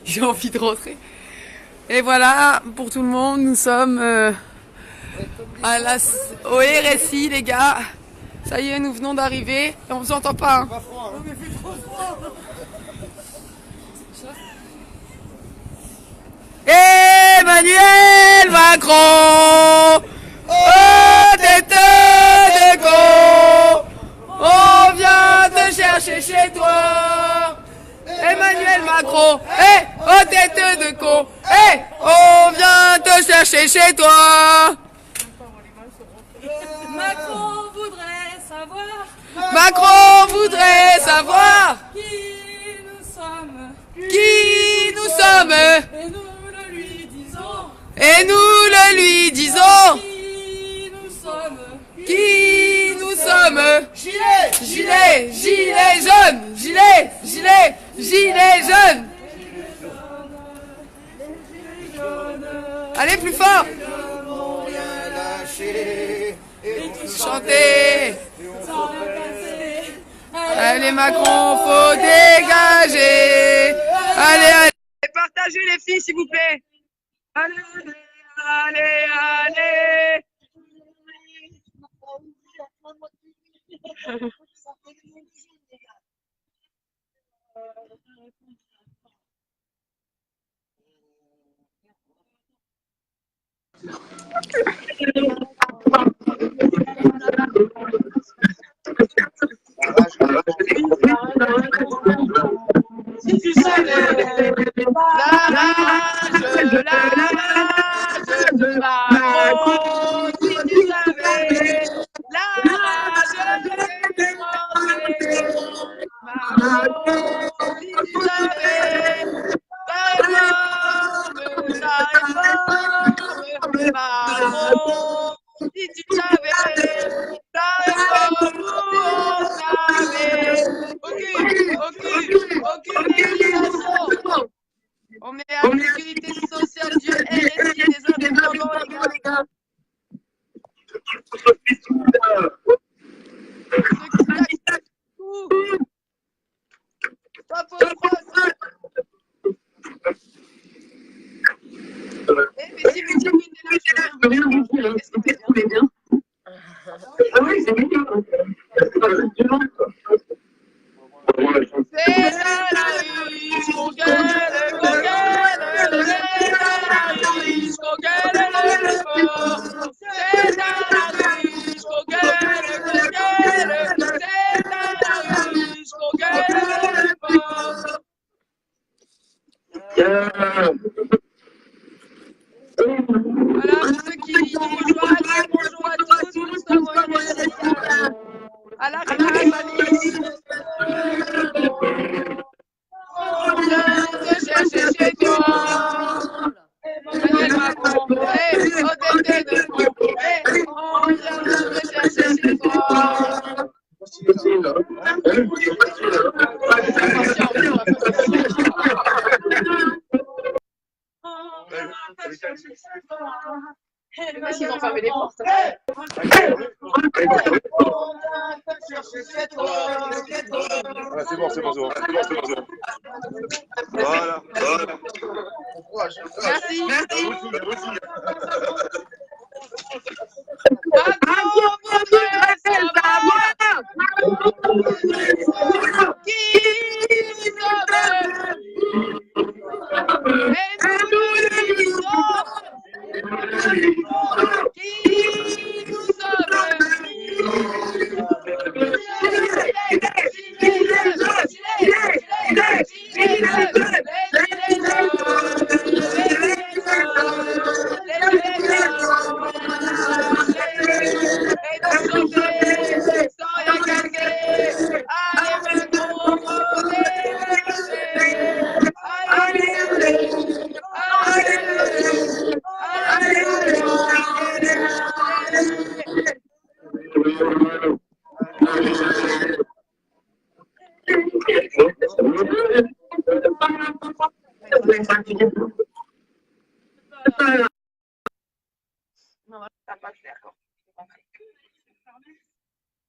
J'ai envie de rentrer. Et voilà, pour tout le monde, nous sommes au RSI, les gars. Ça y est, nous venons d'arriver. Et on vous entend pas. Hein. Emmanuel Macron, oh tête de con, on vient te chercher chez toi. Emmanuel Macron, oh tête de con, on vient te chercher chez toi. Macron voudrait savoir Macron voudrait savoir qui nous sommes. qui nous sommes. Et nous le lui disons. Et nous le lui disons. Qui nous sommes. Qui nous sommes. Gilet. Gilet jaune. Gilet jaune. Allez plus fort. Chantez. Sans rien passer. Allez Macron, faut dégager. Allez. Partagez les filles s'il vous plaît. Allez. Si tu savais La rage de Macron, si tu savais, la rage des Français. Macron, si tu savais, ta réforme, Macron, si tu savais, ta réforme, on savait. Aucune législation. On est à la sécurité sociale du RSI des indépendants, les gars. Ceux qui taxent tout. Pas pour France. Mais si vous terminez là, je peux rien vous dire. Est-ce que vous voulez bien? Ah oui, c'est bien. C'est à la riche qu'on gagne, c'est à la riche qu'on gagne le sport. C'est à la riche qu'on gagne, c'est à la riche qu'on gagne le sport. Voilà, pour ceux qui nous rejoignent, bonjour à tous, nous sommes au RSI à la République. On vient te chercher chez toi. Emmanuel Macron, au tête de con, on vient te chercher chez toi. Parce qu'ils ont fermé les portes. C'est bon. Voilà. Merci.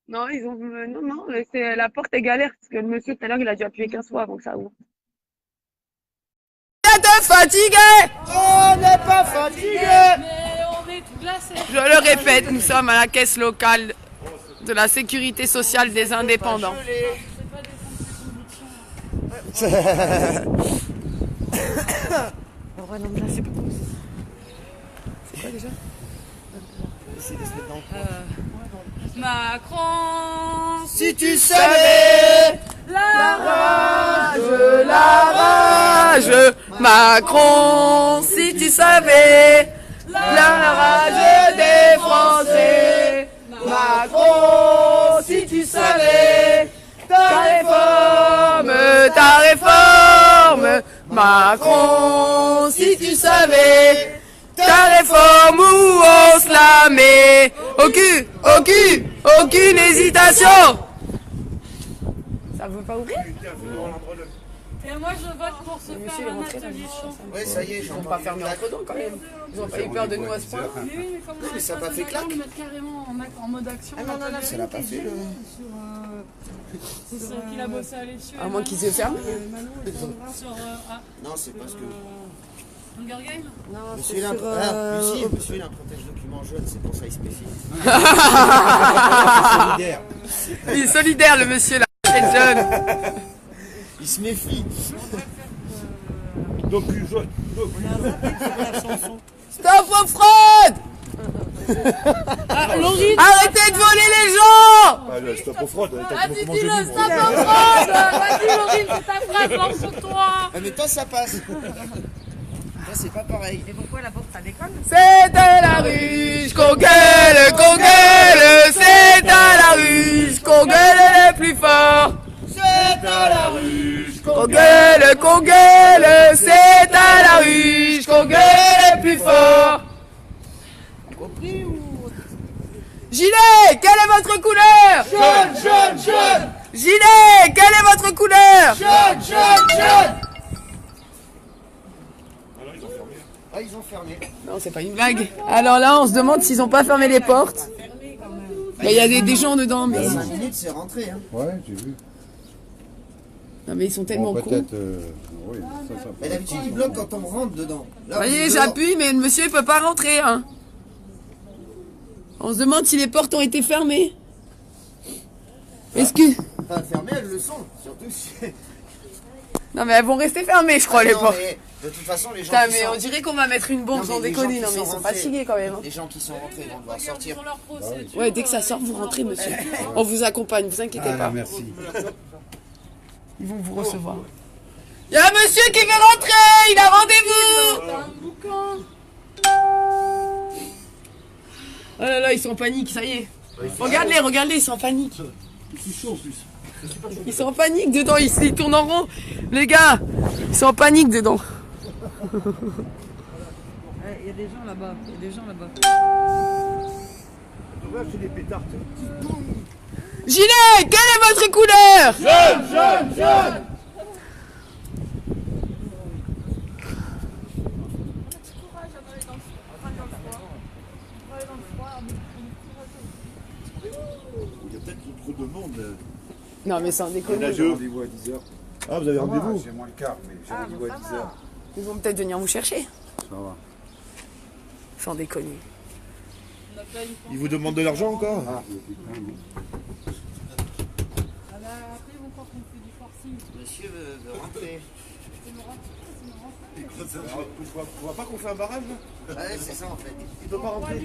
Non, ils ont. Non, la porte est galère parce que le monsieur tout à l'heure il a dû appuyer 15 fois avant que ça ouvre. êtes fatigués? On n'est pas fatigué. Mais on est tout glacé. Je le répète, nous sommes à la caisse locale de la sécurité sociale des indépendants. Macron, Si tu savais la rage, Macron, si tu savais la rage des Français. Macron, si tu savais ta réforme, Macron, si tu savais ta réforme où on se la met. Aucune hésitation. Ça veut pas ouvrir? Et moi je vote pour se faire un atelier de chant. Oui, ça y est, Ils n'ont pas fermé entre temps quand même. Ils ont pas eu peur de nous à ce point. Mais oui, mais comment mais ça a pas fait claque. mettre carrément en mode action. Ça l'a pas fait le... C'est celle qu'il a bossé à l'échelle. À moins qu'ils se ferment. Sur Non, c'est parce que... Hunger Games. Monsieur, il a un monsieur, il a un protège document jaune, c'est pour ça il se méfie. Il est solidaire le monsieur là. Quel jeune. Il se méfie. Stop aux fraudes. Arrêtez de voler les gens. Stop aux fraudes. Vas-y, dis-le, stop aux fraudes. Vas-y, Laurine, c'est ta phrase, lance-toi. Ah, mais toi, ça passe. Toi, c'est pas pareil. C'est à la ruche qu'on gueule, c'est à la ruche qu'on gueule le plus fort. C'est à la ruche. Qu'on gueule, c'est à la ruche qu'on gueule le plus fort. Compris ou... Gilet, quelle est votre couleur? Jaune. Gilet, quelle est votre couleur? Jaune. Ah, ils ont fermé. Non, c'est pas une blague. Alors là, on se demande s'ils ont pas fermé les portes. Il y a des gens dedans, mais... 5 minutes, c'est rentré. Hein. Ouais, j'ai vu. Non, mais ils sont tellement Bon, cons. peut-être. Oui, ça Mais d'habitude, ils bloquent quand on rentre dedans. Là, Vous on voyez, est dehors. j'appuie, mais le monsieur il peut pas rentrer. Hein. On se demande si les portes ont été fermées. Est-ce que... Enfin, fermées, elles le sont. Surtout si... Non, mais elles vont rester fermées, je crois, les Non, portes. mais de toute façon, les gens Putain, qui mais sont... on dirait qu'on va mettre une bombe Non, sans mais les déconner. gens Non, qui mais ils sont sont rentrés- fatigués quand même. Hein. Les gens qui sont rentrés vont devoir sortir. Pour leur procédure. Ouais, dès que ça sort, vous rentrez, monsieur. On vous accompagne, vous inquiétez Ah, pas. merci. Ils vont vous recevoir. Il y a un monsieur qui veut rentrer, il a rendez-vous. Un boucan. Oh là là, ils sont en panique, ça y est. Regardez, ils sont en panique. Ils sont en panique dedans, ils tournent en rond. Les gars, ils sont en panique dedans. Il y a des gens là-bas, Gilet, quelle est votre couleur? Jaune. Il y a peut-être trop de monde. Non mais sans déconner. Nageux. Rendez-vous à 10h. Ah, vous avez rendez-vous? J'ai moins le quart, mais j'ai rendez-vous à 10h. Ils vont peut-être venir vous chercher. Ça va. Sans déconner. Ils vous demandent de l'argent encore? Ah, Après, ils vont croire qu'on fait du forcing. Monsieur veut rentrer. On voit pas qu'on fait un barrage là? Ouais, c'est ça en fait. Il peut pas rentrer.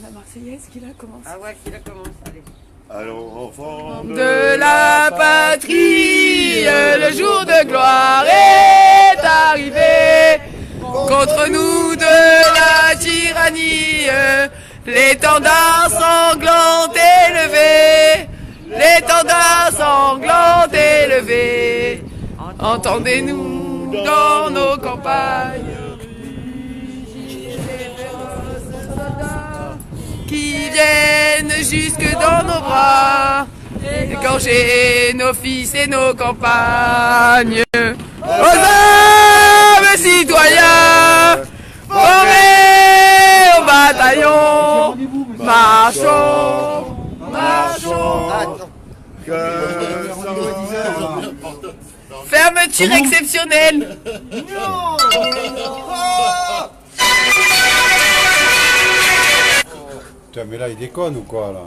La Marseillaise qui là commence. Ah ouais, qui la commence, allez. Alors, enfant De la patrie, le jour de gloire est arrivé. Contre nous de la tyrannie, l'étendard sanglant élevé. L'étendard sanglant élevé. Entendez-nous dans nos campagnes. Qui viennent jusque dans nos bras, égorger nos fils et nos campagnes. Aux hommes citoyens, formés au bataillon, marchons, marchons, Attends. Fermeture exceptionnelle. Putain, mais là, il déconne ou quoi, là?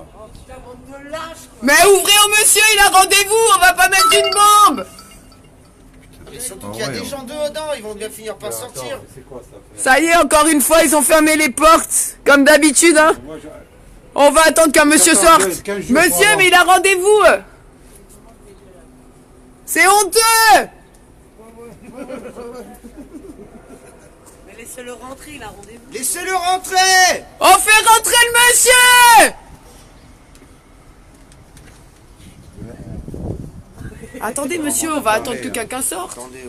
Mais ouvrez au monsieur, il a rendez-vous, on va pas mettre une bombe. Mais surtout qu'il y a des gens dedans, ils vont bien finir par sortir. C'est quoi ça? Ça y est, encore une fois, ils ont fermé les portes, comme d'habitude, hein. Moi, je... On va attendre qu'un monsieur Encore sorte. 15 jours Monsieur, avant. mais il a rendez-vous. C'est honteux. Mais laissez-le rentrer, il a rendez-vous. Laissez-le rentrer. On fait rentrer le monsieur. Attendez, monsieur, on va attendre que quelqu'un sorte. Attendez,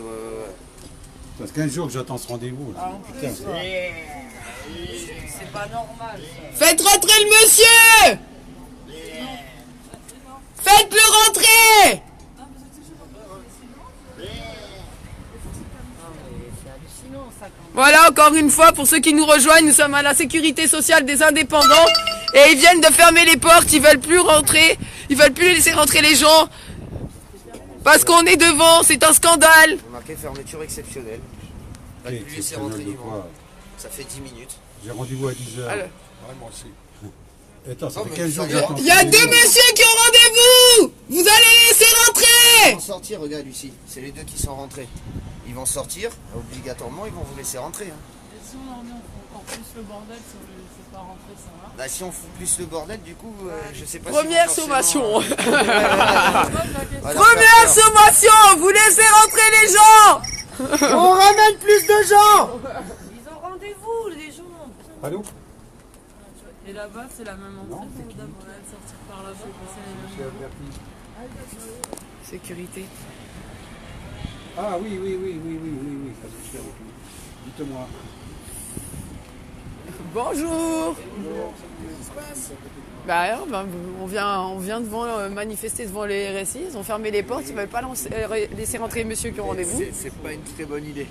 Ça fait 15 jours que j'attends ce rendez-vous. là. Putain, C'est pas normal. Faites rentrer le monsieur. Faites-le rentrer. Voilà, encore une fois, pour ceux qui nous rejoignent, nous sommes à la sécurité sociale des indépendants et ils viennent de fermer les portes, ils veulent plus rentrer, ils veulent plus laisser rentrer les gens parce qu'on est devant, c'est un scandale. vous marquez fermeture exceptionnelle. On va ok, plus laisser c'est rentrer de du quoi? monde. Ça fait 10 minutes. J'ai rendez-vous à 10h. Alors. Ouais, moi aussi. Attends, ça Non, fait mais 15 ça jours que y est. j'attends. Il y a deux messieurs qui ont rendez-vous. Vous allez laisser Ils rentrer. vont sortir, regarde Lucie. C'est les deux qui sont rentrés. Ils vont sortir, obligatoirement, ils vont vous laisser rentrer. Hein. Et si on en est encore plus le bordel, si on ne laisse pas rentrer, ça va. Bah, si on fout plus le bordel, du coup, je sais pas Première si sommation. Voilà, Première sommation, vous laissez rentrer les gens. on ramène plus de gens. Ils ont rendez-vous, les gens. Allô? Et là-bas, c'est la même entrée. Dame, on va sortir par là-bas. C'est les mêmes. Sécurité. Ah oui, parce que je suis avec lui. Dites-moi. Bonjour. Bah, on vient devant manifester devant les RSI, ils ont fermé les portes, ils veulent pas laisser rentrer les messieurs qui ont rendez-vous. C'est pas une très bonne idée.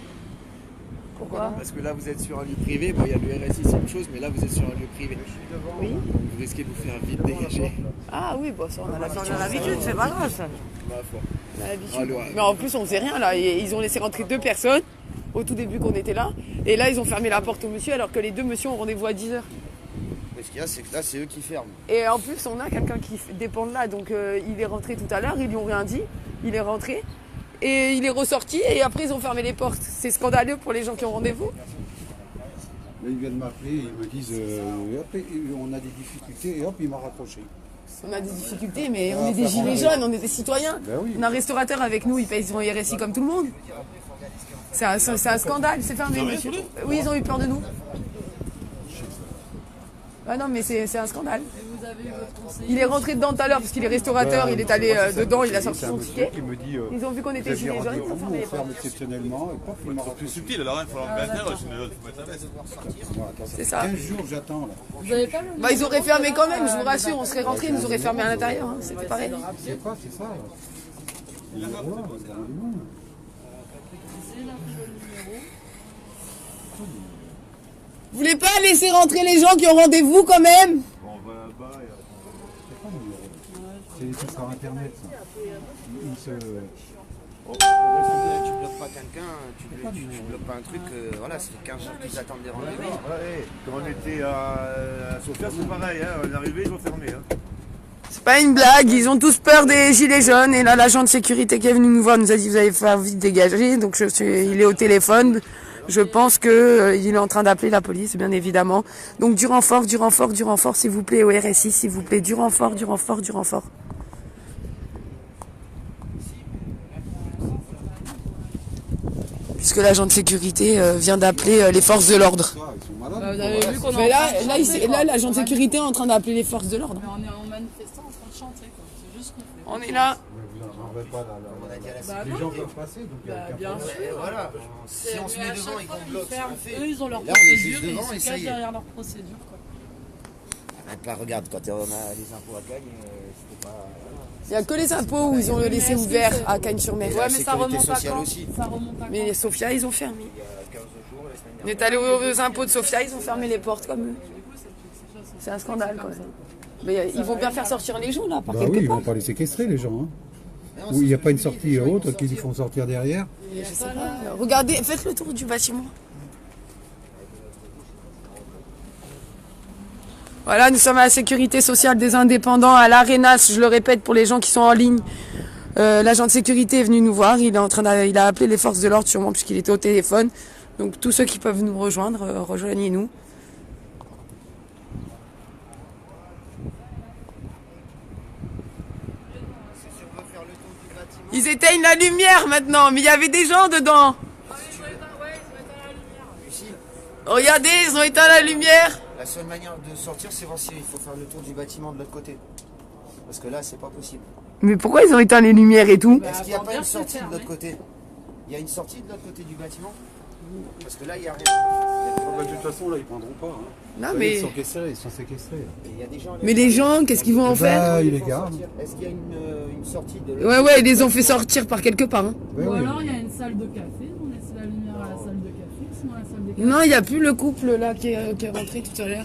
Pourquoi? Parce que là, vous êtes sur un lieu privé. Bon, il y a le RSI, c'est une chose, mais là, vous êtes sur un lieu privé. Oui. Vous risquez de vous faire vite dégager. Ah oui, bon, ça on a l'habitude. On a l'habitude, c'est pas grave ça. Ma foi. On a l'habitude. Alors, Mais en plus, on faisait rien là. Ils ont laissé rentrer deux personnes au tout début qu'on était là. Et là, ils ont fermé la porte au monsieur alors que les deux messieurs ont rendez-vous à 10h. Mais ce qu'il y a, c'est que là, c'est eux qui ferment. Et en plus, on a quelqu'un qui dépend de là. Donc, il est rentré tout à l'heure, ils lui ont rien dit. Il est rentré et il est ressorti et après, ils ont fermé les portes. C'est scandaleux pour les gens qui ont rendez-vous. Là, ils viennent m'appeler, ils me disent hop, on a des difficultés, et hop, il m'a raccroché. On a des difficultés, mais on est des gilets jaunes, on est des citoyens. Ben oui. On a un restaurateur avec nous, il paye son RSI comme tout le monde. C'est un scandale, c'est fermé, monsieur. Oui, ils ont eu peur de nous. Ah non, mais c'est un scandale. Et vous avez eu votre conseiller. Il est rentré dedans tout à l'heure parce qu'il est restaurateur, il est allé dedans, il a sorti C'est un son monsieur ticket. qui me dit Ils ont vu qu'on était gilets jaunes, ils ont fermé les on ferme portes. exceptionnellement, et paf, il m'a Plus raccroché. subtil, alors il faut leur mettre un, sinon il faut mettre la veste. Bon, attends, C'est fait ça. 15 jours que j'attends là. Vous avez pas le Bah ils auraient fermé quand même, je vous rassure, on serait rentrés, ils nous auraient fermé à l'intérieur, hein, c'était pareil. Je sais pas, c'est ça. Il est là, il est dans le monde. Vous voulez pas laisser rentrer les gens qui ont rendez-vous quand même? C'est des trucs par internet ça. Ils se... Tu bloques pas quelqu'un, tu bloques pas un truc, voilà, ça fait 15 jours qu'ils attendent des rendez-vous. Ouais, quand on était à Sofia, c'est pareil, hein, on est arrivé, ils ont fermé. Hein. C'est pas une blague, ils ont tous peur des gilets jaunes et là l'agent de sécurité qui est venu nous voir nous a dit vous allez faire vite dégager, donc il est au téléphone. Je pense qu'il est en train d'appeler la police, bien évidemment. Donc du renfort, s'il vous plaît, au RSI, s'il vous plaît, du renfort. Puisque l'agent de sécurité vient d'appeler les forces de l'ordre. Ils sont malades. Vous avez vu qu'on Mais là, l'agent de sécurité est en train d'appeler les forces de l'ordre. Mais on est en manifestant, en train de chanter, quoi. C'est juste qu'on fait. On est là. Mais vous n'en avez pas là. On a dit à la Bah, Les non. gens peuvent passer, donc il n'y a Bah, aucun bien problème. sûr. Voilà, si on se Mais met à devant chaque et fois, qu'on ils bloque, c'est ferment. un fait. Eux, ils ont leur Et là, on est juste procédure et devant ils et se ça cachent y est. derrière leur procédure, quoi. Là, regarde, quand on a les impôts à Cagnes, c'était pas... Il n'y a que les impôts où ils ont laissé ouvert à Cagnes-sur-Mer. Et Ouais, la mais ça sécurité remonte à sociale quand? aussi. Ça remonte à quand? Mais les Sofia, ils ont fermé. Il y a 15 jours, la semaine On dernière. est allé aux impôts de Sofia, ils ont fermé les portes comme eux. C'est un scandale quand même. Mais ils vont bien faire sortir les gens, là, par Bah quelque oui, ils part. vont pas les séquestrer, les gens. Hein. Non, Ou il n'y a c'est pas une ce que je sortie dis, les gens, autre ils vont qu'ils sortir. font sortir derrière. Je sais pas. Regardez, faites le tour du bâtiment. Voilà, nous sommes à la sécurité sociale des indépendants, à l'Arenas, je le répète pour les gens qui sont en ligne. L'agent de sécurité est venu nous voir, il a appelé les forces de l'ordre sûrement puisqu'il était au téléphone. Donc tous ceux qui peuvent nous rejoindre, rejoignez-nous. Ils éteignent la lumière maintenant, mais il y avait des gens dedans. Regardez, ils ont éteint la lumière. La seule manière de sortir, c'est voir s'il faut faire le tour du bâtiment de l'autre côté. Parce que là, c'est pas possible. Mais pourquoi ils ont éteint les lumières et tout? Est-ce qu'il n'y a pas une sortie de l'autre côté? Il y a une sortie de l'autre côté du bâtiment? Parce que là, il n'y a rien. De toute façon, là, ils prendront pas. Hein. Non, Là, mais... Ils sont séquestrés. Et il y a des gens, Mais les gens, qu'est-ce qu'ils vont en faire? Bah, ils les faut gardent. sortir. Est-ce qu'il y a une sortie de l'autre Ouais, ils les ont fait sortir par quelque part. Hein. Ouais, Ou oui. alors il y a une salle de café, on laisse la lumière à la salle de café, sinon la salle de café. Non, il n'y a plus le couple là qui est rentré tout à l'heure.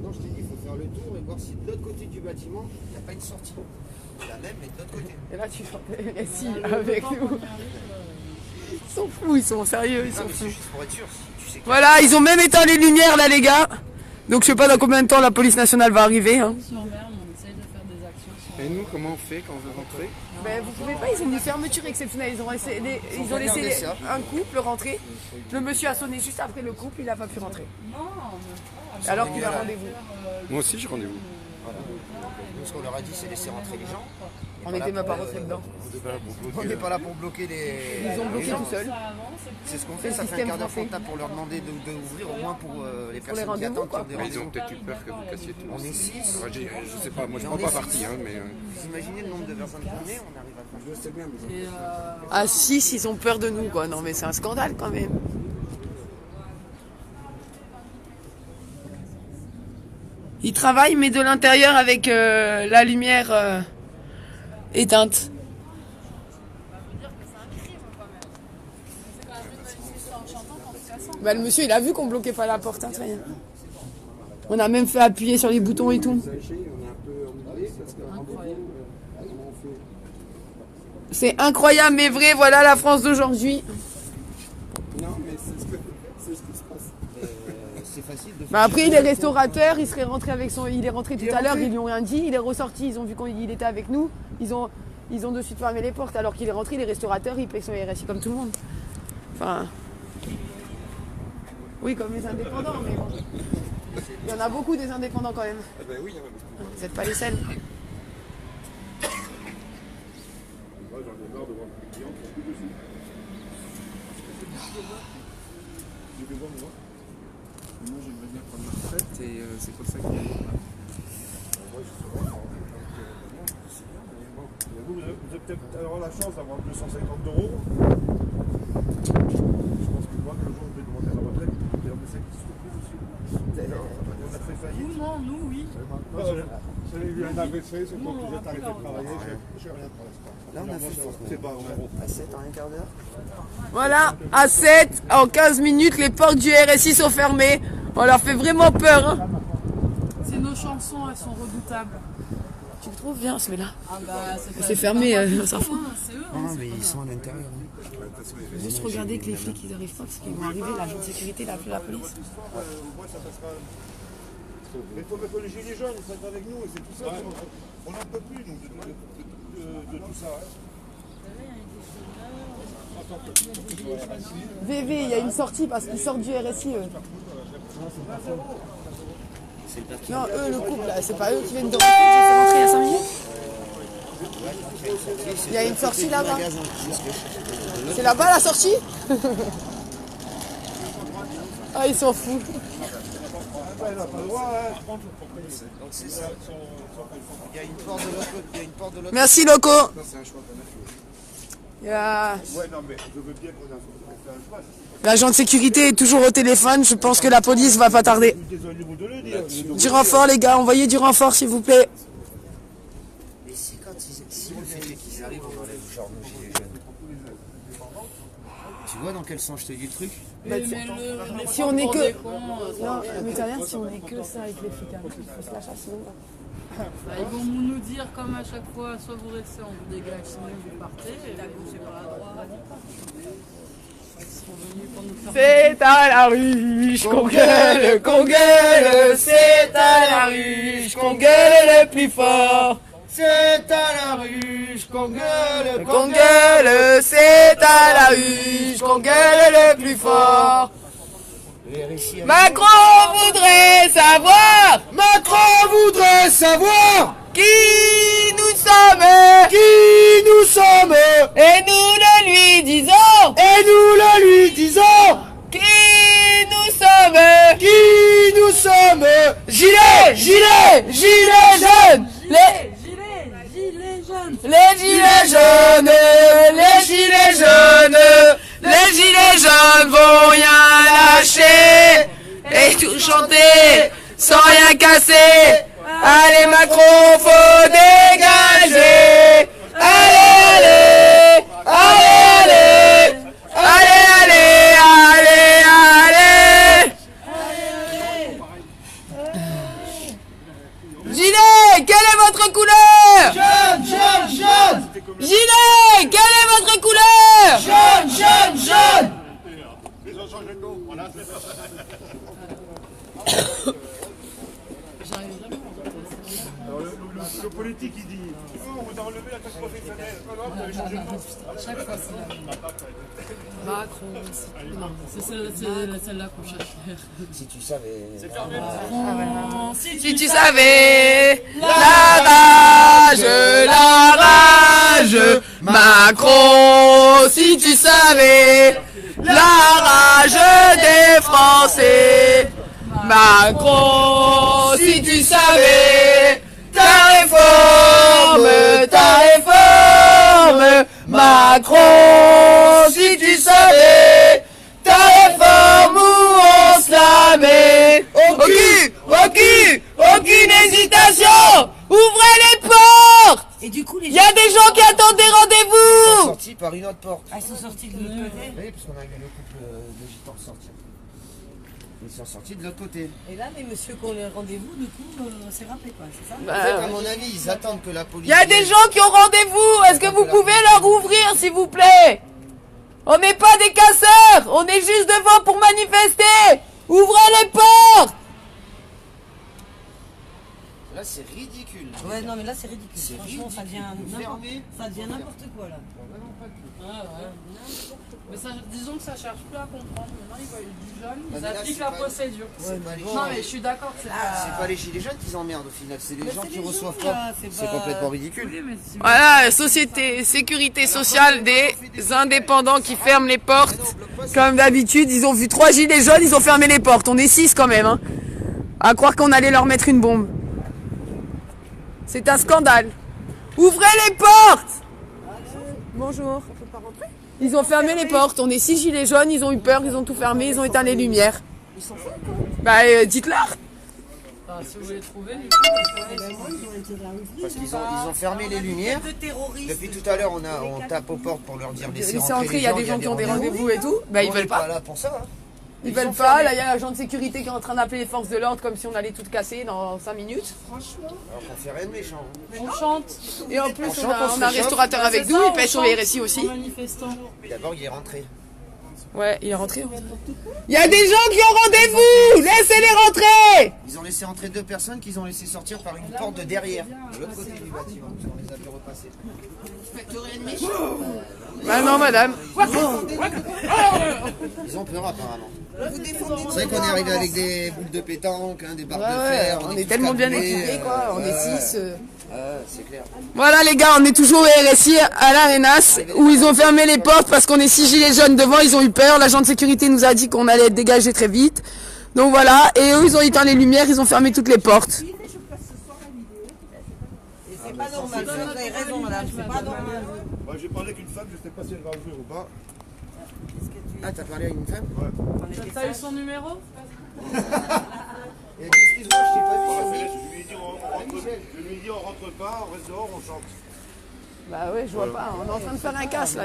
Non, je t'ai dit, il faut faire le tour et voir si de l'autre côté du bâtiment, il n'y a pas une sortie. La même, mais de l'autre côté. Et là, tu chantais si avec nous. Ils sont fous, ils sont sérieux, ils Non, sont mais c'est fous. juste pour être sûr. Si tu sais que Voilà, ils ont même éteint les lumières là, les gars. Donc je sais pas dans combien de temps la police nationale va arriver. Hein. Sur mer, on essaye de faire des actions sur Et nous, comment on fait quand on veut rentrer? Ben, vous pouvez pas, ils ont une fermeture exceptionnelle. Ils ont regardé laissé ça. un couple rentrer. Le monsieur a sonné juste après le couple, il n'a pas pu rentrer. Non, Alors qu'il a rendez-vous. Moi aussi, j'ai rendez-vous. nous, ce qu'on leur a dit, c'est laisser rentrer les gens. On n'était même pas rentré dedans. On n'est pas là pour bloquer les. Ils ont bloqué les gens. tout seuls. C'est ce qu'on C'est fait, le ça fait un système quart d'heure français. qu'on tape pour leur demander d'ouvrir au moins pour les Pour les personnes qui rendez-vous, attendent quoi. qui ont des Ils ont rendez-vous. peut-être eu peur que vous cassiez tout. On est 6. Ouais, je sais pas, moi je Mais prends on pas est parti, six. hein, mais. Vous imaginez le nombre de personnes qu'on est, on arrive à faire. Je sais bien, mais À 6, ils ont peur de nous, quoi. Non, mais c'est un scandale quand même. Ils travaillent, mais de l'intérieur avec la lumière éteinte. Bah, le monsieur, il a vu qu'on bloquait pas la porte. Hein, ça y est. On a même fait appuyer sur les boutons et tout. C'est incroyable, mais vrai. Voilà la France d'aujourd'hui. c'est facile de faire. Bah après, il est restaurateur, il serait rentré avec son. Il est rentré tout à l'heure, ils lui ont rien dit, il est ressorti, ils ont vu qu'il était avec nous, ils ont de suite fermé les portes, alors qu'il est rentré, il est restaurateur, il paye son RSI comme tout le monde. Enfin. Oui, comme les indépendants, mais bon. Il y en a beaucoup des indépendants quand même. Vous n'êtes pas les seuls. Moi, j'aimerais bien prendre ma retraite et c'est pour ça que. Vous avez peut-être avoir la chance d'avoir 250 €. Je pense que moi, le jour où je vais demander la retraite, il y a un médecin qui se surprise aussi. On a fait faillite. Nous, non, nous, oui. J'ai eu un AVC, c'est pour que j'ai arrêté de travailler. J'ai rien pour l'instant. Là, on a fait C'est pas en gros. à 7 en un quart d'heure. Voilà, à 7, en 15 minutes, les portes du RSI sont fermées. On leur fait vraiment peur. Hein. C'est nos chansons, elles sont redoutables. Tu le trouves bien, ce là. Ah bah, C'est fermé, on s'en fout. C'est eux. Non, mais ils sont à l'intérieur. Juste regarder que les flics, ils arrivent pas parce qu'ils vont arriver, l'agent de sécurité, il a appelé la police. Moi, ça passera. Mais il faut mettre les gilets jaunes, ils sont avec nous et c'est tout ça. On n'en peut plus, nous, de tout ça. VV, il y a une sortie parce qu'ils sortent du RSI. Non, eux, le couple, là, c'est pas eux qui viennent de rentrer, qui sont rentrés il y a 5 minutes. Il y a une sortie là-bas. C'est là-bas la sortie? Ah, ils s'en foutent. Donc c'est ça. Il y a une porte de l'autre côté. Il y a une porte de l'autre Merci, Loco. C'est un choix qu'on a fait. Il y a... Ouais, non, mais je veux bien qu'on fait un choix. L'agent de sécurité est toujours au téléphone. Je pense que la police va pas tarder. Désolé vous de le dire. Du renfort, les gars. Envoyez du renfort, s'il vous plaît. Mais si on fait qu'ils arrivent, on enlève genre nos gilets jaunes. Tu vois dans quel sens je te dis le truc? Bah, Mais si on est que... Non, mais t'as l'air si on est que ça avec les flics, il faut se la chasser. bah, ils vont nous dire comme à chaque fois, soit vous restez, on vous dégage, sinon vous partez, et la gauche et pas la droite. Ils sont venus pour nous faire... C'est à la ruche qu'on gueule, c'est à la ruche qu'on gueule le plus fort. C'est à la ruche qu'on gueule, Qu'on gueule, c'est à la ruche qu'on gueule le plus fort. Macron voudrait savoir qui nous sommes, et nous le lui disons, qui nous sommes, gilets jaunes, les gilets jaunes vont rien lâcher et tout chanter sans rien casser. Allez Macron, faut dégager. Allez. Gilet, quelle est votre couleur? Jaune. Gilet, quelle est votre couleur? Jaune. Ils ont changé de nom, voilà. Alors, le politique il dit oh, on a enlevé la taxe professionnelle. Oh, non, vous avez changé de nom. Chaque fois, c'est la même. Macron, non, c'est celle-là qu'on cherche. Si tu savais. Si tu savais la rage, Macron, si tu savais la rage des Français, Macron, si tu savais ta réforme, Macron, si tu savais ta réforme où on se la met. Aucune hésitation. Ouvrez les portes. Et du coup, les Il y a des gens qui attendent des Ils sont rendez-vous. sortis par une autre porte. Ah, ils sont sortis de l'autre côté. Oui, parce qu'on a vu le couple de gitans sortir. Ils sont sortis de l'autre côté. Et là, les messieurs qui ont les rendez-vous, du coup, c'est râpé, quoi, c'est ça? En fait, à mon avis, ils attendent que la police. Il y a des gens qui ont rendez-vous. Est-ce que vous pouvez leur ouvrir, s'il vous plaît? On n'est pas des casseurs. On est juste devant pour manifester. Ouvrez les portes. Là, c'est ridicule. Ouais, non, mais là, c'est ridicule. C'est Franchement, ça devient Fermé. n'importe quoi, là. Mais ça, disons que ça cherche plus à comprendre. Maintenant, ils voient du jaune, mais ils là, appliquent c'est la pas- procédure. C'est pas les Non, mais je suis d'accord, c'est C'est pas les gilets jaunes qui emmerdent au final, c'est les Mais gens c'est qui les reçoivent gens, pas. là, c'est C'est pas- complètement ridicule. Oui, mais c'est... Voilà, société, sécurité sociale des indépendants qui ferment les portes. Comme d'habitude, ils ont vu 3 gilets jaunes, ils ont fermé les portes. On est 6 quand même, hein. À croire qu'on allait leur mettre une bombe. C'est un scandale. Ouvrez les portes. Bonjour. Ils ont fermé les portes. On est 6 gilets jaunes, ils ont eu peur, ils ont tout fermé, ils ont éteint les lumières. Bah, dites-leur. Enfin, si vous voulez trouver, du Parce qu'ils ont fermé les lumières. De terroristes. Depuis tout à l'heure, on tape aux portes pour leur dire laissez Laissez rentrer entrer, il y a des gens qui ont des rendez-vous et tout. Bah, ils On est veulent pas pas. là pour ça. hein. Ils Ils veulent ont pas. fermé. Là, il y a l'agent de sécurité qui est en train d'appeler les forces de l'ordre comme si on allait tout casser dans 5 minutes. Alors qu'on fait rien de méchant. on chante. Et en plus, On on chante, a on se un chauffe. restaurateur avec C'est nous, ça, il on paye sur les chante RSI aussi. en manifestant. D'abord, il est rentré. Ouais, il est rentré. Il y a des gens qui ont rendez-vous. Laissez-les rentrer. Ils ont laissé entrer 2 personnes qu'ils ont laissé sortir par une porte de derrière, de l'autre côté du bâtiment. On les a vu repasser. Bah non, madame. Ils ont peur apparemment. C'est vrai qu'on est arrivé avec des boules de pétanque, hein, des barres Ouais, de ouais, fer. on est est tous tellement bien calculés, équipés, quoi. On est 6. C'est clair. Voilà, les gars, on est toujours au RSI à l'Arenas où ils ont fermé les portes parce qu'on est 6 gilets jaunes devant. Ils ont eu peur. L'agent de sécurité nous a dit qu'on allait être dégagés très vite. Donc voilà. Et eux, ils ont éteint les lumières. Ils ont fermé toutes les portes. Et c'est pas normal, vous avez raison, madame, c'est pas normal. Bah, j'ai parlé avec une femme, je sais pas si elle va ouvrir ou pas. Ah, t'as parlé à une femme? T'as eu son numéro? Elle a dit excuse-moi, je t'ai pas vu. Je lui ai dit on rentre pas, on reste dehors, on chante. Bah ouais, je vois pas. On est en train de faire un casse là.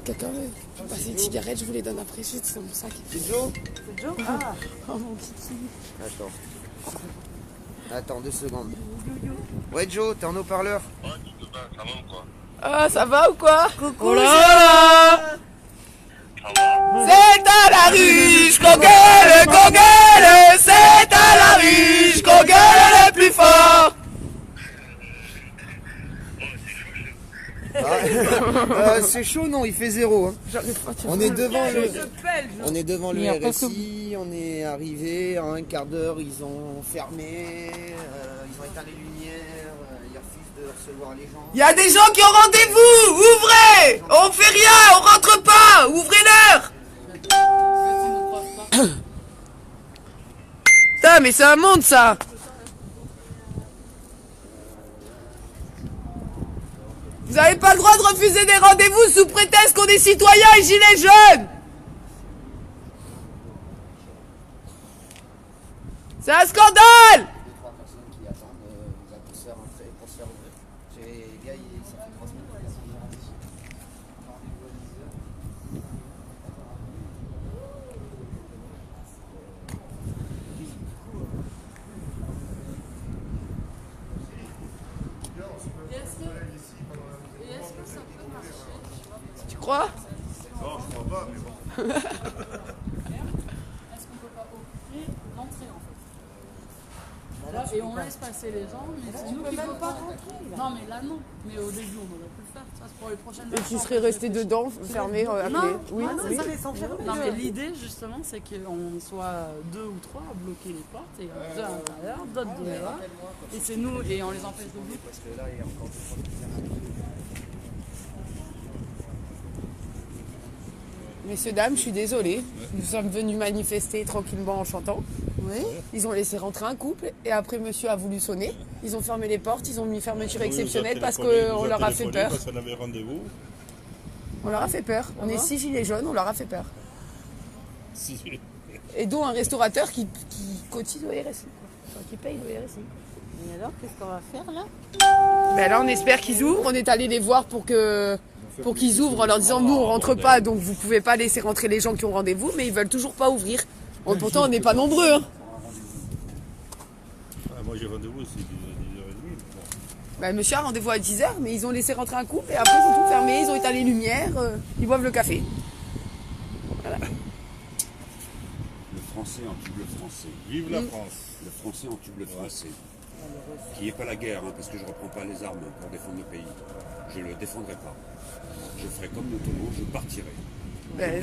Quelqu'un veut passer une cigarette, je vous les donne après, c'est dans mon sac. C'est Joe? C'est Joe? Ah, oh mon kiki. Attends 2 secondes. Ouais Joe, t'es en haut-parleur? Ah, ça va ou quoi? Coucou. Oh là là. C'est à la riche qu'on gueule, c'est à la riche qu'on gueule le plus fort. C'est chaud, non, il fait 0. Hein. On est devant le RSI, on est arrivé, en un quart d'heure, ils ont fermé, ils ont éteint les lumières, ils refusent de recevoir les gens. Il y a des gens qui ont rendez-vous, ouvrez. On fait rien, on rentre pas, ouvrez-leur. Putain, mais c'est un monde ça. Vous n'avez pas le droit de refuser des rendez-vous sous prétexte qu'on est citoyens et gilets jaunes. C'est un scandale. 2-3 personnes qui attendent, pour se faire rentrer, pour se faire ouvrir. Les gars, ça fait 3 semaines qu'ils sont venus ici. Rendez-vous à 10 heures. Est-ce que ça peut marcher? Tu crois? Non, je crois pas, mais bon. Est-ce qu'on peut pas ouvrir l'entrée en fait? Voilà, et on laisse passer les gens, mais c'est nous qui ne pas rentrer. Non, mais là non. Mais au début, on aurait pu le faire. Ça, c'est pour les prochaines Et qui versions. serait resté dedans, fermé, à clé. Non, Oui, non, oui. ça, les s'enfermer. Non, mais l'idée justement, c'est qu'on soit 2 ou 3 à bloquer les portes et 2 à l'intérieur, d'autres dehors. Et c'est nous, et on les empêche d'ouvrir. Parce que là, il y a encore 2 fois qui arrivent. Messieurs, dames, je suis désolée. Nous sommes venus manifester tranquillement en chantant. Oui. Ils ont laissé rentrer un couple et après monsieur a voulu sonner. Ils ont fermé les portes, ils ont mis fermeture exceptionnelle parce qu'on leur a fait peur. Parce qu'on avait rendez-vous. On leur a fait peur. On est 6 gilets jaunes, on leur a fait peur. Et dont un restaurateur qui cotise au RSI. Enfin, qui paye le RSI. Et alors, qu'est-ce qu'on va faire là? Ben là, on espère qu'ils ouvrent. On est allé les voir pour qu'ils ouvrent en leur disant nous on rentre pas, donc vous pouvez pas laisser rentrer les gens qui ont rendez-vous, mais ils veulent toujours pas ouvrir. Pourtant on n'est pas nombreux. Hein. Ah, moi j'ai rendez-vous, c'est 10h30. Ben, monsieur a rendez-vous à 10h, mais ils ont laissé rentrer un couple et après ils ont tout fermé, ils ont éteint les lumières, ils boivent le café. Voilà. Le français entube le français. Vive la France. Le français entube le français. Qui n'est pas la guerre, hein, parce que je ne reprends pas les armes pour défendre le pays. Je ne le défendrai pas. Je ferai comme Notono, je partirai. Ben,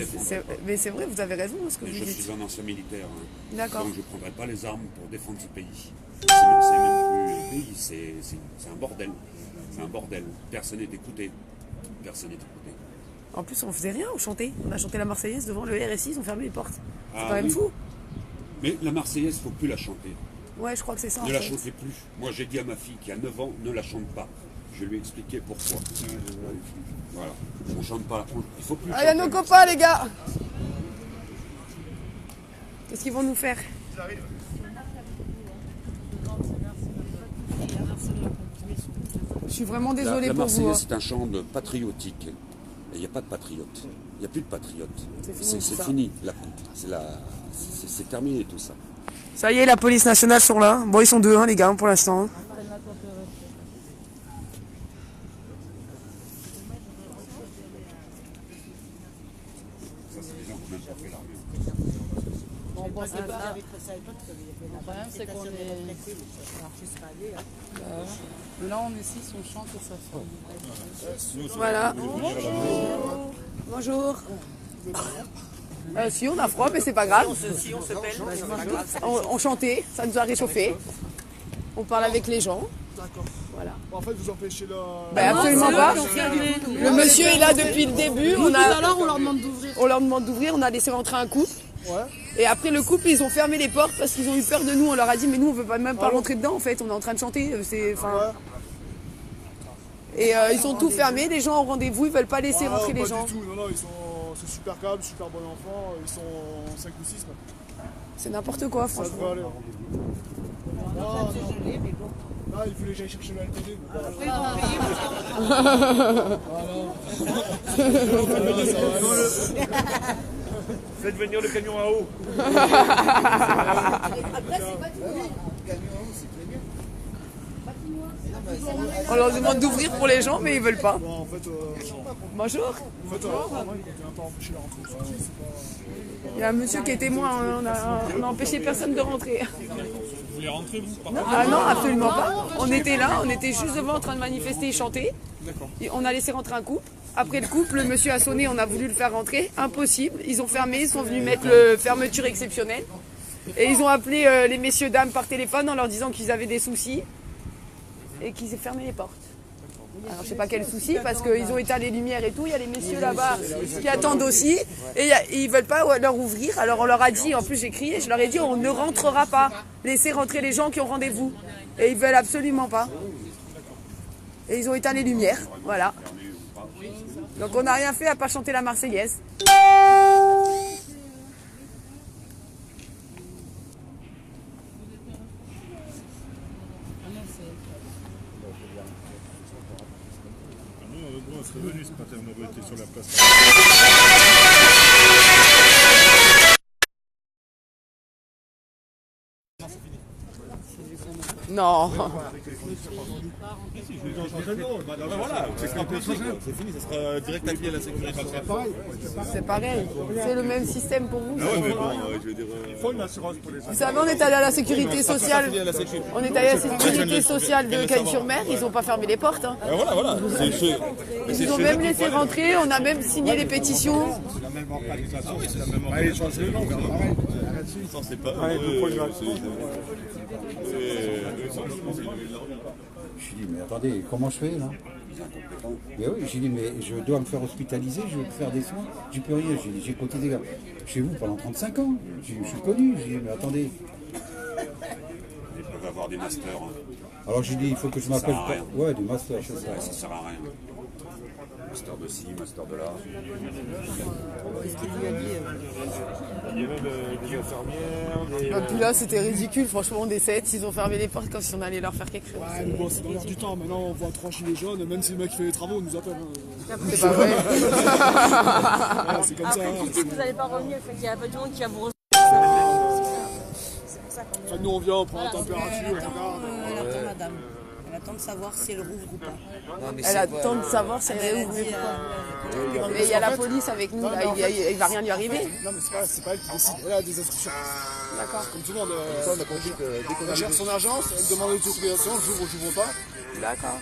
mais c'est vrai, vous avez raison ce que Mais vous je dites. suis un ancien militaire. Hein. D'accord. Donc je ne prendrai pas les armes pour défendre ce pays. C'est même plus un pays, c'est un bordel. C'est un bordel. Personne n'est écouté. Personne n'est écouté. En plus on faisait rien, on chantait. On a chanté la Marseillaise devant le RSI, ils ont fermé les portes. C'est Ah, quand même oui. fou. Mais la Marseillaise, il ne faut plus la chanter. Ouais, je crois que c'est ça. Ne en la fait. chantez plus. Moi, j'ai dit à ma fille qui a 9 ans, ne la chante pas. Je lui ai expliqué pourquoi. Voilà. On chante pas. Il faut plus. Ah, il y a nos copains, les gars. Qu'est-ce qu'ils vont nous faire? Je suis vraiment désolée La pour vous. Marseillaise, c'est un chant patriotique. Et il n'y a pas de patriotes. Il n'y a plus de patriotes. C'est C'est ça. fini. C'est terminé tout ça. Ça y est, la police nationale sont là. Bon, ils sont 2, hein, les gars, pour l'instant. Ça, c'est des gens qui n'ont même pas fait l'armée. Bon, on pensait pas. Le problème, c'est qu'on est- Mais là, on est 6, on chante et ça fait. Voilà. Bonjour. Si, on a froid, mais c'est pas grave. Si on se pèle, c'est pas grave. On chantait, ça nous a réchauffé. On parle avec les gens. D'accord. Voilà. En fait, vous empêchez la. Ben, absolument pas. Qui ont fermé. Le monsieur est là depuis le début. Nous, tout à l'heure, on leur demande d'ouvrir. On leur demande d'ouvrir, on a laissé rentrer un couple. Ouais. Et après le couple, ils ont fermé les portes parce qu'ils ont eu peur de nous. On leur a dit, mais nous, on veut pas, même pas rentrer dedans en fait. On est en train de chanter. Enfin. Et ils ont tout fermé. Les gens ont rendez-vous, ils veulent pas laisser rentrer les gens. Pas du tout. Non, non, c'est super calme, super bon enfant. Ils sont 5 ou 6 même. C'est n'importe quoi, Ça franchement. devrait aller. C'est gelé, mais bon. Ah, il fallait que j'aille chercher le LTD. Faites venir le camion à eau. On leur demande d'ouvrir pour les gens, mais ils veulent pas. En fait, Bonjour. on vient pas empêcher la rentrée. Il y a un monsieur qui est témoin, on a empêché personne de rentrer. Vous voulez rentrer, vous? Ah non, absolument pas. On était là, on était juste devant en train de manifester et chanter. Et on a laissé rentrer un couple. Après le couple, le monsieur a sonné, on a voulu le faire rentrer. Impossible. Ils ont fermé, ils sont venus mettre le fermeture exceptionnelle. Et ils ont appelé les messieurs dames par téléphone en leur disant qu'ils avaient des soucis et qu'ils aient fermé les portes. Alors je sais pas quel souci parce qu'ils ont éteint les lumières et tout. Il y a les messieurs là-bas qui attendent aussi et ils veulent pas leur ouvrir. Alors on leur a dit, en plus j'ai crié, je leur ai dit on ne rentrera pas. Laissez rentrer les gens qui ont rendez-vous. Et ils veulent absolument pas. Et ils ont éteint les lumières, voilà. Donc on n'a rien fait à part chanter la Marseillaise. On serait venu ce matin, on aurait été sur la place. Non. Voilà, c'est fini, ça sera direct affilié à la sécurité. C'est pareil. C'est le même système pour vous. Ah ouais, mais bon, je veux dire. Il faut une assurance pour les Vous savez, on est allé à la sécurité sociale. On est allé à la sécurité sociale de Cagnes-sur-Mer. Ils n'ont pas fermé les portes. Hein. Voilà. Ils ont même laissé rentrer. On a même signé les pétitions. C'est la même organisation, c'est la même organisation. Allez, change le nom, Ça, c'est pas. Je lui dis, mais attendez, comment je fais là? Mais oui, j'ai dit, mais je dois me faire hospitaliser, je veux faire des soins, j'y peux rien. J'ai dit, j'ai cotisé chez vous pendant 35 ans, je suis connu. J'ai dit, mais attendez. Ils peuvent avoir des masters. Hein. Alors j'ai dit, il faut que je m'appelle. Ouais, des masters, c'est ça. Ouais, ça sert à rien. Master de ci, master de là. Qu'est-ce qu'il lui a dit Il y a même des infirmières, Et puis là, c'était ridicule. Franchement, des 7, ils ont fermé les portes comme si on allait leur faire quelque chose. Ouais, mais bon, c'est dans l'air du temps. Maintenant, on voit 3 gilets jaunes, même si le mec fait les travaux, on nous appelle. Hein. C'est pas vrai. Ouais, c'est comme ça. Après, Hein. tout de suite, vous n'allez pas revenir. Fait qu'il y a pas de monde qui va vous recevoir. Enfin, nous, on vient, on prend la température, on regarde. Elle attend, madame. Elle attend de savoir si elle rouvre ou pas. Non, mais Elle c'est attend de savoir si elle Elle a réouvre. dit, Mais il y a la police avec nous, là, il va rien lui arriver. Non, mais c'est pas elle qui décide. Elle a des instructions. D'accord. Comme tout le monde, on a compris que dès qu'on gère son agence, elle demande des autorisations, j'ouvre pas. D'accord.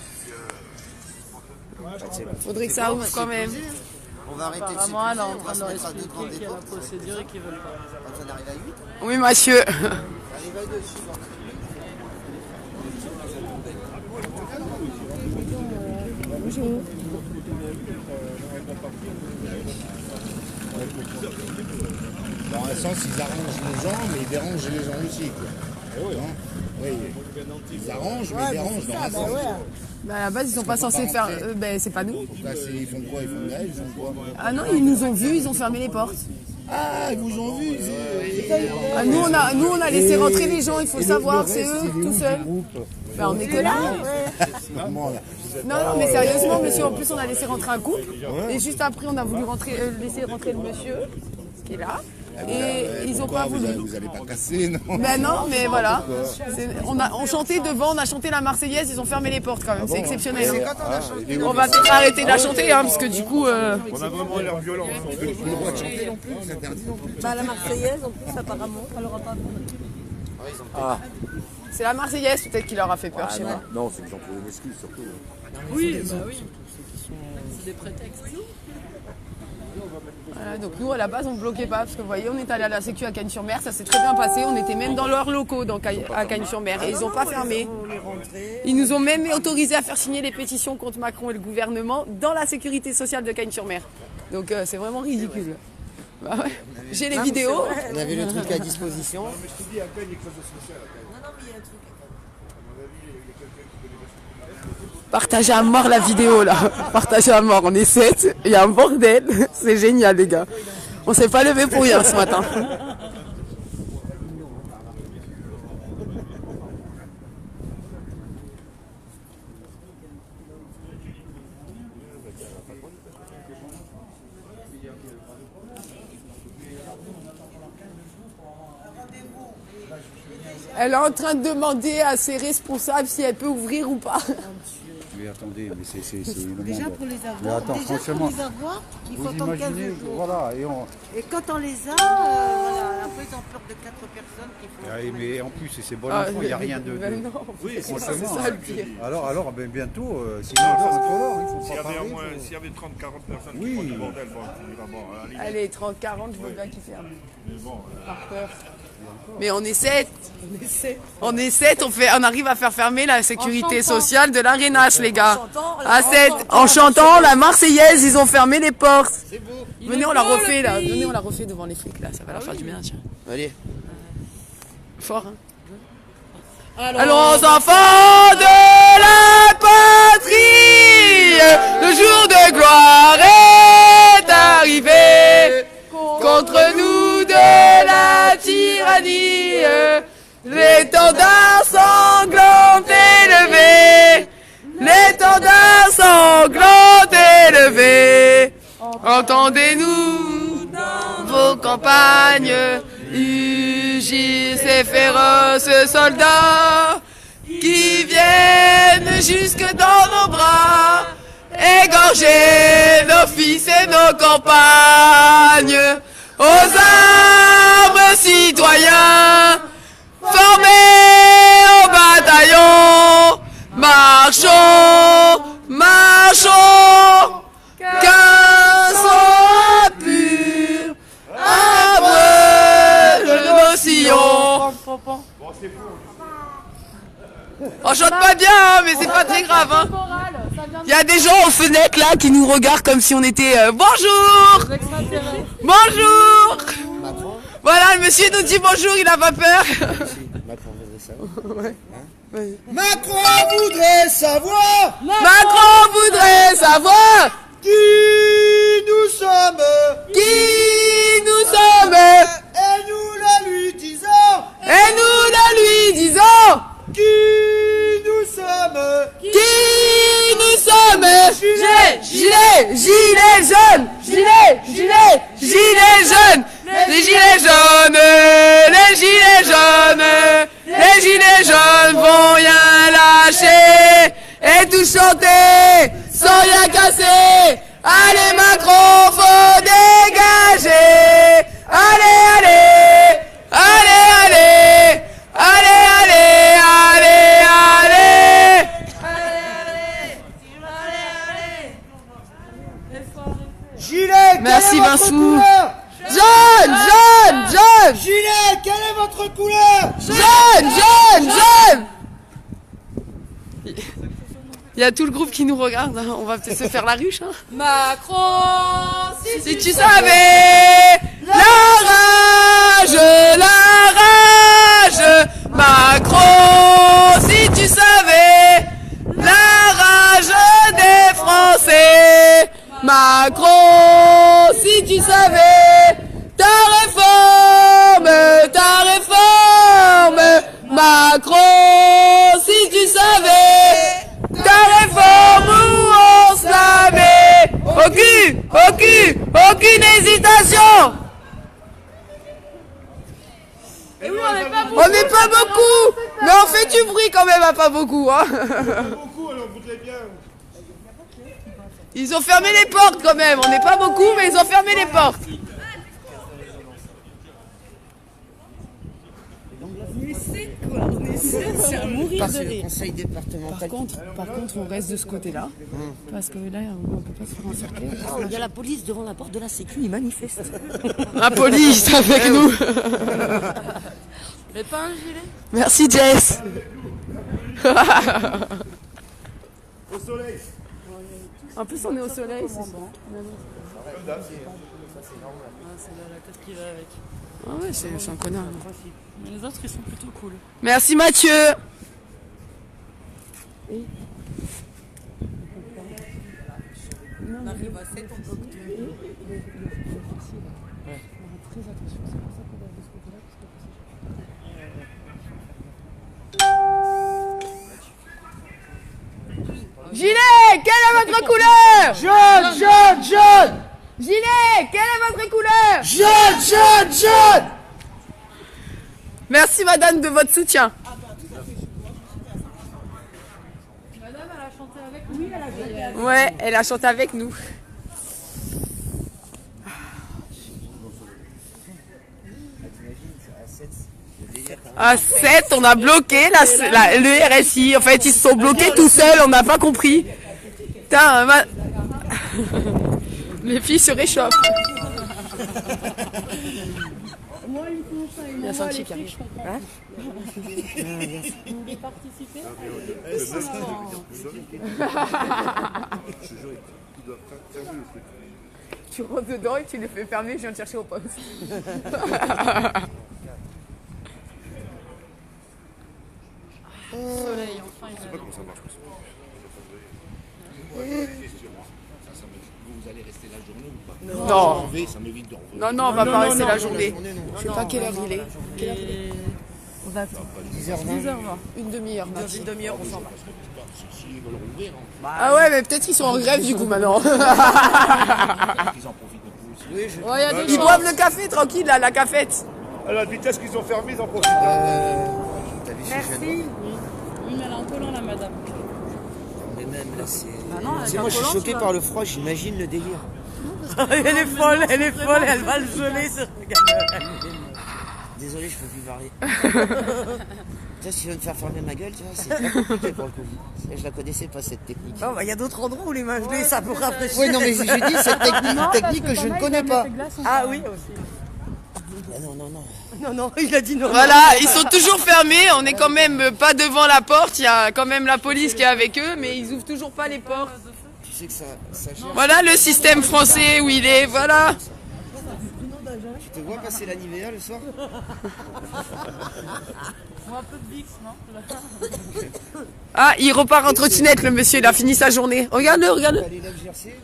Faudrait que ça ouvre quand même. On va arrêter de Apparemment, elle est en on va train se de mettre à deux expliquer devant des qu'il y a la portes. procédure et qu'ils veulent pas. Quand on arrive à 8, Oui, monsieur. on arrive à 2, suivant. Dans un sens, ils arrangent les gens, mais ils dérangent les gens aussi. Quoi. Hein? Oui, ils arrangent, mais ils dérangent dans un sens. À la base, ils sont pas censés faire. Ben, c'est pas nous. Donc là, ils font quoi? Ils font grève, ils font quoi? Ah non, ils nous ont vus, ils ont fermé les portes. Ah, ils vous ont vu. Ah, nous, on a laissé rentrer les gens, il faut savoir, c'est eux, tout seuls. Ben, on est que là. Comment, là? Non, mais sérieusement, monsieur, en plus, on a laissé rentrer un couple. Et juste après, on a voulu laisser rentrer le monsieur, qui est là. Et ils ont pas voulu. Vous allez pas casser, non? Ben non, mais voilà. On chantait devant, on a chanté la Marseillaise, ils ont fermé les portes quand même, c'est exceptionnel. On va peut-être arrêter de la chanter, hein, parce que du coup... On a vraiment l'air violent. On n'a pas le droit de chanter non plus, c'est interdit non plus. Bah, la Marseillaise, en plus, apparemment, elle aura pas. C'est la Marseillaise peut-être qui leur a fait peur, je sais pas. Non, c'est que j'en trouve une excuse surtout. Oui, bah oui. C'est des prétextes. Voilà, donc nous à la base on ne bloquait pas parce que vous voyez on est allé à la sécu à Cagnes-sur-Mer, ça s'est très bien passé, on était même dans leurs locaux à Cagnes-sur-Mer et ils n'ont pas fermé. Ils nous ont même autorisé à faire signer les pétitions contre Macron et le gouvernement dans la sécurité sociale de Cagnes-sur-Mer. Donc c'est vraiment ridicule. Bah ouais. J'ai les vidéos. On avait le truc à disposition. Mais je te dis, à peine, il y a classe de social. Partagez à mort la vidéo là. Partagez à mort, on est 7. Il y a un bordel. C'est génial les gars. On s'est pas levé pour rien ce matin. Elle est en train de demander à ses responsables si elle peut ouvrir ou pas. Mais attendez, mais c'est le Déjà monde. pour les avoir, Mais attends, déjà franchement, pour les avoir, il faut vous attendre 15 imaginez, jours. voilà, Et quand on les a, voilà, après ils ont peur de 4 personnes qui font. mais en plus, c'est bon Ah, enfant, il n'y a rien de... ben non. Oui, C'est franchement. ça le pire. Alors ben, bientôt, sinon, il faut trop l'or, il faut S'il y pas avait parler. au moins, s'il y avait 30-40 personnes Oui. qui font du bordel, bon, tu diras, bon, à la limite. Allez, 30-40, je veux bien qu'ils ferment. Mais bon, Par peur. Mais on est 7. On est 7, on arrive à faire fermer la sécurité sociale de l'Arénache, les gars. À 7. En chantant la Marseillaise, ils ont fermé les portes. Venez, on la refait là. Venez, on la refait devant les flics là. Ça va leur faire du bien, tiens. Allez. Fort, hein. Allons enfants de la patrie, le jour de gloire est arrivé. Contre nous de la tyrannie, l'étendard sanglant élevé, l'étendard sanglant élevé. Entendez-nous dans vos campagnes, rugir ces féroces soldats qui viennent jusque dans nos bras, égorger nos fils et nos campagnes. Aux armes, citoyens, formés au bataillon, marchons, marchons, qu'un sang pur abreuve nos sillons. On chante pas bien, hein, mais c'est pas très grave. Hein. Il y a des gens aux fenêtres là qui nous regardent comme si on était bonjour. Bonjour. Voilà, le monsieur nous dit bonjour, il a pas peur. Macron voudrait savoir. Macron voudrait savoir Qui nous sommes. qui nous sommes. Et nous la lui disons. Et nous la lui disons Qui nous sommes. qui nous sommes. Gilets jaunes, gilets jaunes, les gilets jaunes, les gilets jaunes, les gilets jaunes vont rien lâcher et tout chanter sans rien casser. Allez Macron, faut dégager. Allez, allez, allez, allez, allez, allez, allez, allez. Gilet, Merci, quelle est votre Vincent. couleur? Jaune. Gilet, quelle est votre couleur? Jaune. Il y a tout le groupe qui nous regarde, hein. On va peut-être se faire la ruche. Hein. Macron, Si tu savais la rage, Macron, si tu savais la rage des Français, Macron, si tu savais ta réforme, Macron, si tu savais ta réforme où on se la met. Aucune hésitation. On n'est pas beaucoup, mais on fait du bruit quand même, pas beaucoup. Hein. beaucoup, alors voudrait bien. Ils ont fermé les portes quand même, on n'est pas beaucoup, mais ils ont fermé les portes. C'est à mourir Parce de que le rire. conseil départemental. Par contre, on reste de ce côté-là, parce que là, on peut pas se faire encercler. Il y a la police devant la porte de la sécu, ils manifestent. La police avec nous. Mais pas un gilet. Merci Jess. Au soleil. En plus, on est au soleil. Ah, c'est la tête qui va avec. Ah ouais, c'est un connard. Mais les autres, ils sont plutôt cool. Merci Mathieu. On arrive à 7 en cocktail. Gilet, quelle est votre couleur? Jaune. Gilet, quelle est votre couleur? Jaune. Merci madame de votre soutien. Madame, elle a chanté avec nous. Oui, elle a chanté. Ouais, elle a chanté avec nous. À 7, on a bloqué le RSI. En fait, ils se sont bloqués tout seuls, on n'a pas compris. Putain, les filles se réchauffent. Moi, il me font ça. Il y a Sanchi qui arrive. Hein? Vous voulez participer? Tu rentres dedans et tu les fais fermer, je viens te chercher au poste. Soleil, enfin, il Je sais pas comment ça marche. Vous allez rester la journée ou pas? Non. Ça m'évite de revenir. Non, non, on va pas rester la journée. Je sais pas quelle heure il est. On va 10h20. Une demi-heure. Dans une demi-heure, on s'en va. S'ils veulent rouvrir, Ah ouais, mais peut-être qu'ils sont en grève du coup maintenant. ils en profitent un peu aussi. Oui, Ouais, y a des Ils chances. boivent le café tranquille à la cafette. À la vitesse qu'ils ont fermé, ils en profitent. Merci. Oui, mais elle est en collant, la madame. Mais même là, c'est. non, avec C'est un moi, je suis collant, choqué tu vas- par le froid, j'imagine le délire. Elle est folle, elle va le geler. Désolé, je peux plus parler. Tu vois, si tu veux me faire fermer ma gueule, tu vois, c'est très compliqué pour le coup. Je la connaissais pas cette technique. Oh, bah, y a d'autres endroits où les mains gelées, ça peut rafraîchir. Oui, non, mais je dis cette technique que je ne connais pas. Ah oui, aussi. Ah non, non, non. Non, non, il a dit non. Voilà, ils sont toujours fermés. On est quand même pas devant la porte. Il y a quand même la police qui est avec eux, mais ils ouvrent toujours pas les portes. Tu sais que ça gère. Voilà le système français où il est. Voilà. Tu te vois passer la Nivea le soir? Ou un peu de Vicks, non? Ah, il repart en trottinette, le monsieur. Il a fini sa journée. Regarde-le, regarde-le. Allez là, le GRC.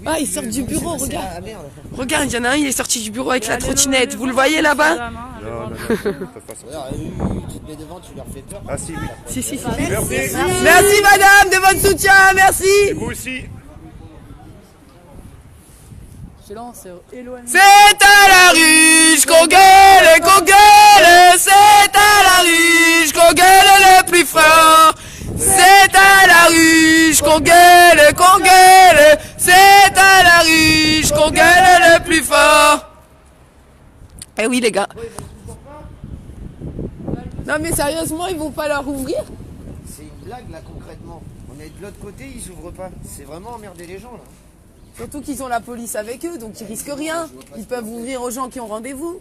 Ah, il sort du bureau. Regarde. Ah merde. Regarde, il y en a un. Il est sorti du bureau avec la trottinette. Vous le voyez là-bas? Non, non, non, Alors, tu te mets devant, tu leur fais peur. Ah si, oui. Si. Merci. Merci madame de votre soutien. Merci. Et vous aussi. Je lance, éloigné. C'est à la ruche qu'on gueule, c'est à la ruche qu'on gueule le plus fort. C'est à la ruche qu'on gueule, c'est à la ruche qu'on gueule le plus fort. Eh oui les gars. Non mais sérieusement, ils vont pas leur ouvrir? C'est une blague là concrètement. On est de l'autre côté, ils ouvrent pas. C'est vraiment emmerder les gens là. Surtout qu'ils ont la police avec eux, donc ils risquent rien. Ils peuvent ouvrir aux gens qui ont rendez-vous.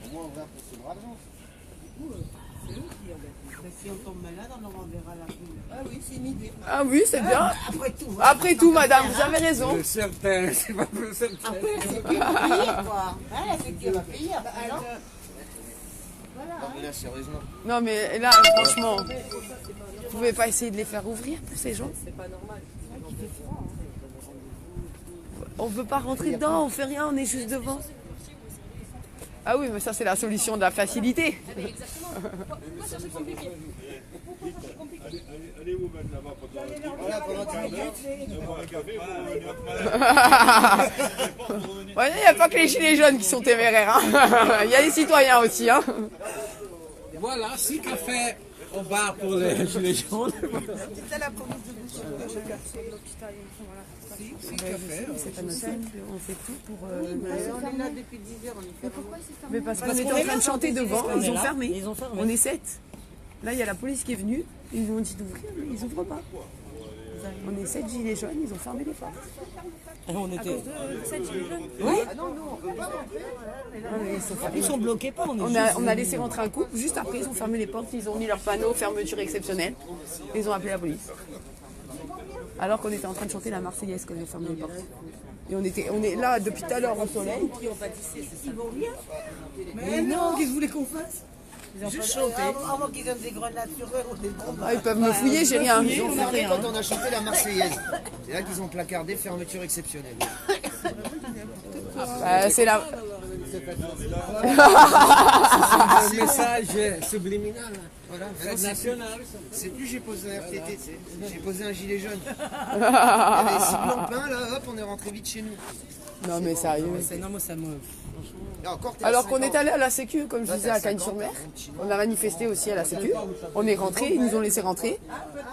Au moins on va pour ce brave gens. Si on tombe malade, on enverra la pluie. Ah oui, c'est une idée. Ah oui, c'est bien. Après tout, madame, vous avez raison. Après, c'est qui va payer, quoi. Hein, c'est qui va payer. Après, non. Non mais là sérieusement. Non mais là, franchement, vous pouvez pas essayer de les faire ouvrir pour ces gens? C'est pas normal. On veut pas rentrer dedans, on fait rien, on est juste devant. Ah oui, mais ça c'est la solution de la facilité. Allez où même là-bas Voilà, pendant 10 minutes. Ouais, il n'y a pas que les gilets jaunes qui sont téméraires. Hein. Il y a les citoyens aussi. Hein. Voilà, 6 cafés au bar pour les gilets jaunes. C'est la police de l'hôpital. C'est pas notre simple, on fait tout pour... On est là depuis 10 heures, on y fait. Mais parce qu'on était en train de chanter devant, ils ont fermé. On est 7. Là, il y a la police qui est venue, ils nous ont dit d'ouvrir, mais ils ouvrent pas. On est 7 gilets jaunes, ils ont fermé les portes. On était. À cause de 7 gilets jaunes. Oui. Ils sont bloqués pas. On a laissé rentrer un couple, juste après ils ont fermé les portes, ils ont mis leur panneau fermeture exceptionnelle. Et ils ont appelé la police. Alors qu'on était en train de chanter la Marseillaise quand ils ont fermé les portes. Et on est là depuis tout à l'heure au soleil. Ils vont rien. Mais non, qu'est-ce que vous voulez qu'on fasse? Juste chanter. Avant qu'ils donnent des grenades sur eux, on est bombes. Ah, ils peuvent me fouiller, j'ai rien. Ils ont fermé quand on a chanté la Marseillaise. C'est là qu'ils ont placardé fermeture exceptionnelle. C'est la... un message subliminal. Voilà, Fête maintenant, nationale. c'est plus j'ai posé un RTT, j'ai posé un gilet jaune. Il y avait 6 blancs pleins, là, hop, on est rentré vite chez nous. Non mais sérieux. Non, moi ça me. Et encore, t'es à Alors qu'on 50. est allé à la Sécu, comme je Là, disais, t'es à à Cagnes-sur-Mer. 50, On a manifesté aussi à la Sécu. On est rentrés, ils nous ont laissé rentrer.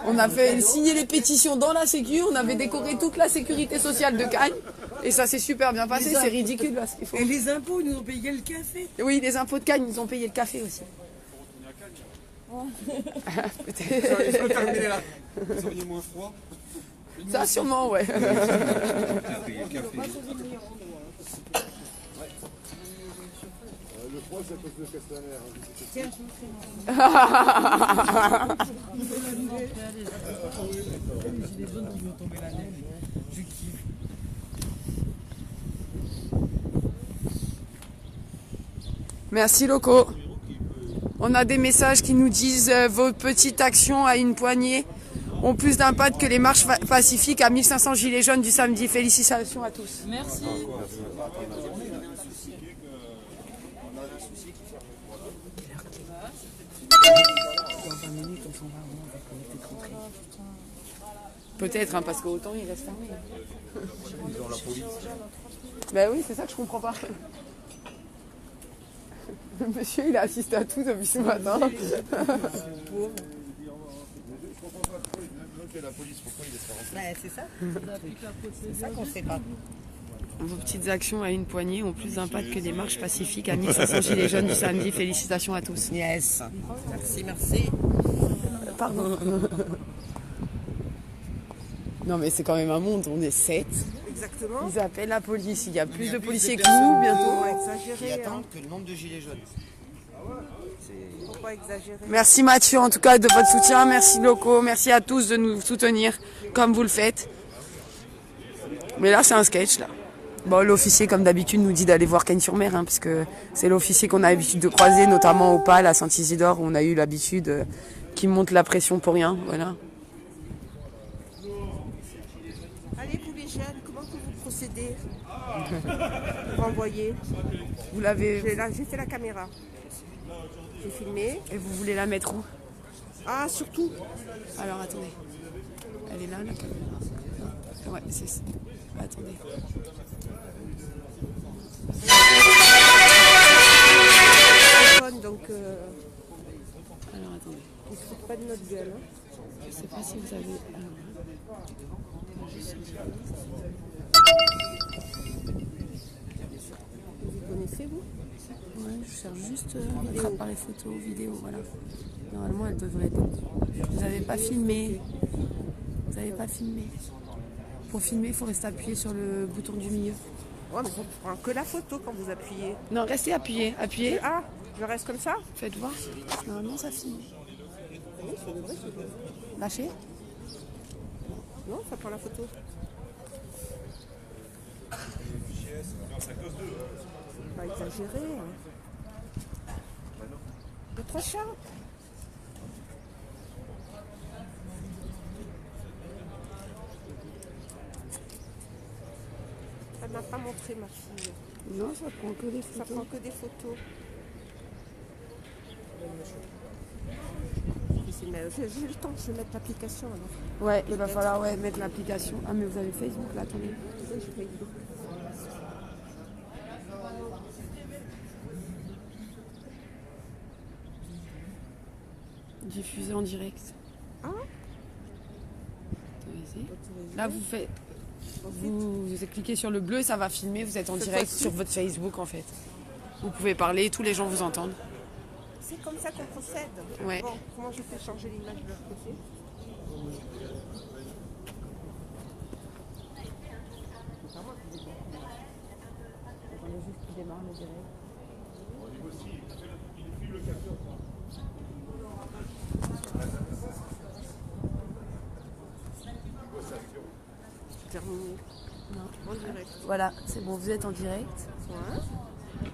On a fait signer les pétitions dans la Sécu. On avait décoré toute la sécurité sociale de Cagnes. Et ça s'est super bien passé. C'est ridicule là, ce qu'ils font. Et les impôts, ils nous ont payé le café. Oui, les impôts de Cagnes, ils nous ont payé le café aussi. Peut-être. Ils sont terminés là. Ils ont mis moins froid. Ça sûrement, ouais. Le froid, c'est à cause de Castaner. Tiens, les jaunes qui vont tomber la neige. Je kiffe. Merci Loco. On a des messages qui nous disent vos petites actions à une poignée ont plus d'impact que les marches pacifiques à 1500 gilets jaunes du samedi. Félicitations à tous. Merci. Peut-être, hein, parce qu'autant il reste fermé. Ils ont la police. Ben oui, c'est ça que je comprends pas. Le monsieur, il a assisté à tout depuis ce matin. Je comprends pas pourquoi il la police, pourquoi il laisse pas rentrer. Ouais, c'est ça. C'est ça qu'on sait pas. Vos petites actions à une poignée ont plus d'impact que des marches pacifiques à 1500 gilets jaunes du samedi. Félicitations à tous. Yes. Merci, merci. Pardon. Non mais c'est quand même un monde, on est 7. Exactement. Ils appellent la police, il y a plus de policiers que nous bientôt. Qui attendent que le nombre de gilets jaunes. Faut pas exagérer. Merci Mathieu en tout cas de votre soutien, merci Loco, merci à tous de nous soutenir comme vous le faites. Mais là c'est un sketch là. Bon, l'officier comme d'habitude nous dit d'aller voir Cagnes-sur-Mer, hein, parce que c'est l'officier qu'on a l'habitude de croiser, notamment au PAL à Saint-Isidore où on a eu l'habitude qui monte la pression pour rien, voilà. Allez, vous les jeunes, comment que vous procédez pour envoyer? Vous l'avez... J'ai fait la caméra. J'ai filmé. Et vous voulez la mettre où? Ah, surtout. Alors attendez. Elle est là la caméra. Ouais, c'est ça. Attendez. Donc, alors attendez. il ne se fout pas de notre gueule. Hein. Je sais pas si vous avez... Vous connaissez, vous? Ouais, je cherche juste appareil photo, vidéo, voilà. Normalement, elle devrait être... Vous n'avez pas filmé. Vous n'avez pas filmé. Pour filmer, il faut rester appuyé sur le bouton du milieu. Ouais, mais ça prend que la photo quand vous appuyez. Non, restez appuyé. Appuyez. Ah, je reste comme ça? Faites voir. Normalement, ça filme. Oui, c'est vrai, Lâchez. non, ça prend la photo. Pas exagérer. Hein. Notre chat. Elle m'a pas montré ma fille. Non, ça prend que des photos. Ça prend que des photos. J'ai le temps que je mette l'application alors. Ouais, il va falloir mettre l'application. Ah, mais vous avez Facebook là, attendez. Oui, j'ai Facebook. Diffuser en direct. Ah. Autorisé. Là, vous faites. Vous cliquez sur le bleu et ça va filmer. Vous êtes en direct sur votre Facebook en fait. Vous pouvez parler, tous les gens vous entendent. C'est comme ça qu'on procède. Ouais. Bon, comment je fais changer l'image de l'autre côté? Attendez juste qu'il démarre le direct. Terminé. Non. En direct. Voilà, c'est bon, vous êtes en direct. Ouais.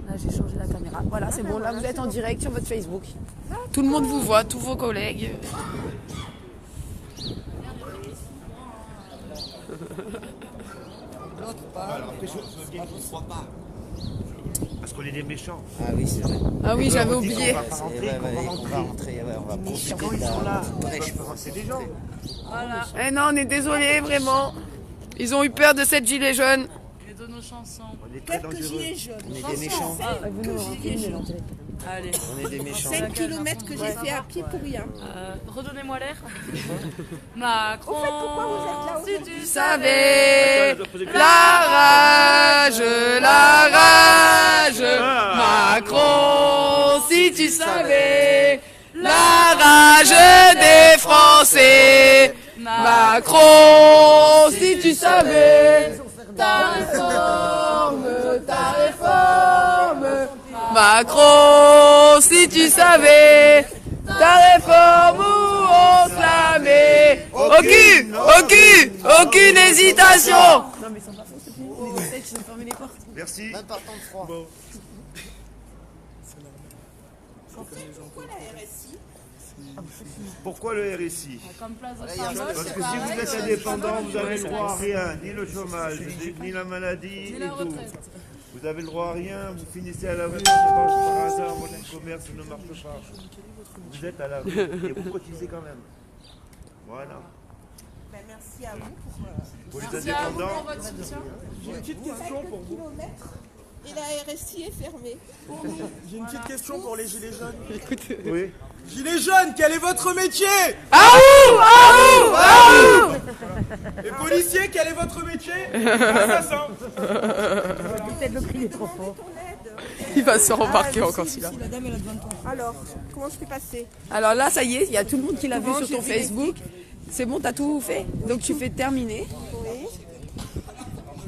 Là, j'ai changé la caméra. Voilà, c'est bon, là, vous êtes en direct sur votre Facebook. Tout le monde vous voit, tous vos collègues. L'autre pas. Alors après, je ne crois pas. parce qu'on est des méchants. Ah oui, c'est vrai. Ah oui, j'avais oublié. On va rentrer, on va profiter Quand de ils sont là, la brèche. c'est des gens. Voilà. Eh non, on est désolé, vraiment. Ils ont eu peur de cette gilet jaune. Et de nos chansons. On est très dangereux. On est des méchants. Allez. On est des méchants. 5 km que j'ai fait à pied pour rien. Redonnez-moi l'air. Macron, pourquoi vous êtes là si tu Savez, la rage, Macron, si tu savais, la rage des Français, Macron, si tu savais, ta réforme, Macron, si tu savais, ta réforme où on se la met. Aucune hésitation. Non mais ils sont pas fous, c'est plus. Ils ont fermé les portes. Merci. Même pas le temps de froid. Bon. Pourquoi le RSI? Comme place de Parce que si vous êtes indépendant, vous avez le droit à rien, ni le chômage, ni la maladie, ni tout. Vous avez le droit à rien, vous finissez à la rue, par hasard, votre commerce ne marche pas. Vous êtes à la rue et vous cotisez quand même. Voilà. Ben, merci à vous Pour les Merci à vous pour indépendants, votre soutien. J'ai une petite question pour vous. et la RSI est fermée. J'ai une petite question pour les gilets jaunes. oui. Gilets jaunes, quel est votre métier? Les policiers, quel est votre métier? Assassin. Peut-être le cri est trop fort. Il va se rembarquer encore celui-là. Alors, comment je fais passer? Alors là, ça y est, il y a tout le monde qui l'a vu Comment sur ton j'ai vu Facebook. C'est bon, t'as tout fait. Donc tu fais terminer. Oui.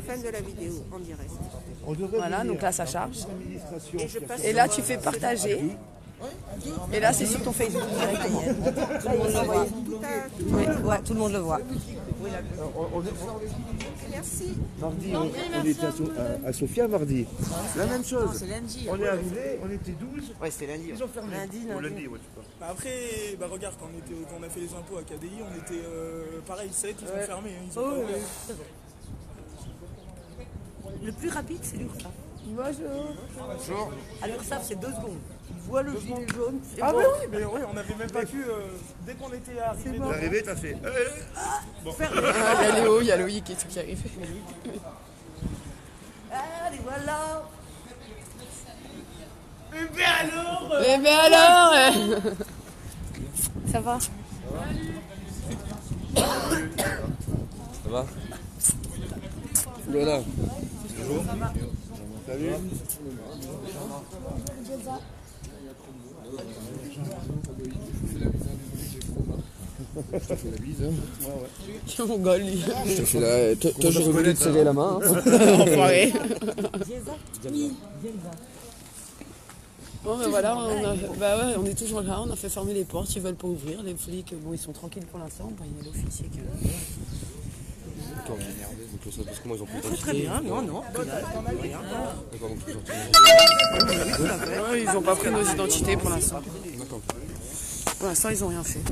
Fin de la vidéo en direct. Voilà, donc là ça charge. Et je passe Et là tu fais partager. Et là c'est sur ton Facebook directement. Tout le monde le voit. Oui, ouais, tout le monde le voit. Merci. Mardi, on était à Sofia mardi. La même chose. c'est lundi. On est arrivé, on était 12. Ouais, c'était lundi. Ils ont fermé. Lundi. Lundi, ouais, je sais pas. Après, regarde, quand on a fait les impôts à KDI, on était pareil, 7, ils ont fermé. Ils ont pas Le plus rapide, c'est l'URSSAF. Bonjour. À l'URSSAF, c'est 2 secondes. Ils voient le gilet jaune. Ah oui, mais ouais, on n'avait même pas pu. Dès qu'on était arrivé. T'es arrivé, t'as fait. Bon. Il y a Léo, il y a Loïc qui arrive. Allez, voilà. Eh bien alors Ça va? Ça va? Voilà. Bonjour. Salut. Je te fais la bise. Je rigole, lui. Je te fais la. Toi, j'aurais voulu te serrer la main. Enfoiré. Bon ben voilà, on est toujours là, on a fait fermer les portes, ils veulent pas ouvrir, les flics, bon ils sont tranquilles pour l'instant, il y a l'officier qui est là. Attends, on est énervé, donc ça, parce que moi ils ont plus d'identité. Très bien, non. D'accord, donc ils ont Ouais, ils ont pas pris nos identités pour l'instant. D'accord. Pour l'instant ils ont rien fait.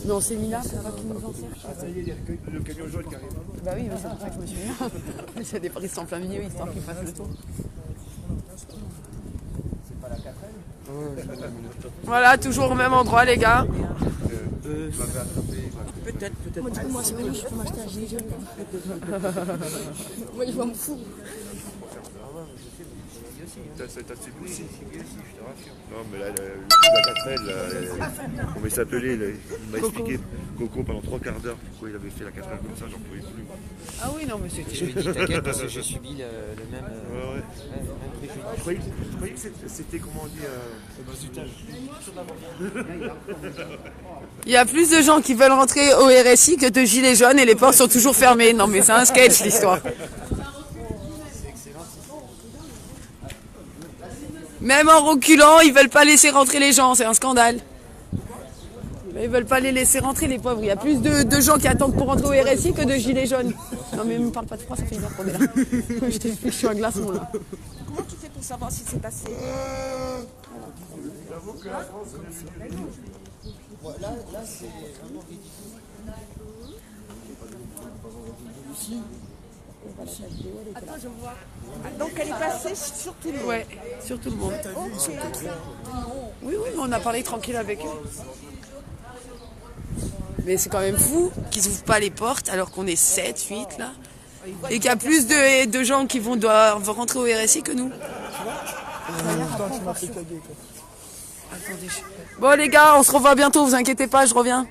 Mais on s'est mis là pour pas qu'ils nous en cherchent. Ah, ça y est, il y a le camion jaune qui arrive. Bah oui, mais c'est pour ça que je me suis mis là. C'est des prises en plein milieu, histoire qu'ils fassent le tour. Voilà, toujours au même endroit les gars. Peut-être. Moi, c'est bon, je peux m'acheter un gilet jaune. Moi, je m'en fous. T'as celui-ci, je te rassure. Non, mais là, la 4L, comment il s'appelait, il m'a expliqué, Coco, pendant 3 quarts d'heure, pourquoi il avait fait la 4L comme ça, j'en pouvais plus. Ah oui, non, mais c'était. Je lui ai dit t'inquiète parce que j'ai subi le même. Ouais. Je croyais que c'était, comment on dit, Il y a plus de gens qui veulent rentrer au RSI que de gilets jaunes et les portes sont toujours fermées. Non mais c'est un sketch l'histoire. Même en reculant, ils veulent pas laisser rentrer les gens, c'est un scandale. Ils veulent pas les laisser rentrer les pauvres. Il y a plus de gens qui attendent pour rentrer au RSI que de gilets jaunes. Non mais me parle pas de froid, ça fait une heure qu'on est là. Je t'explique, je suis un glaçon là. Comment tu fais pour savoir si c'est passé? J'avoue que la France, Là, c'est vraiment ridicule. Attends, je vois. Donc elle est passée sur tout le monde. Ouais, sur tout le monde. Oui, oui, mais on a parlé tranquille avec eux. Mais c'est quand même fou qu'ils n'ouvrent pas les portes alors qu'on est 7, 8 là. Et qu'il y a plus de gens qui doivent rentrer au RSI que nous. Attendez. Bon les gars, on se revoit bientôt, vous inquiétez pas, je reviens.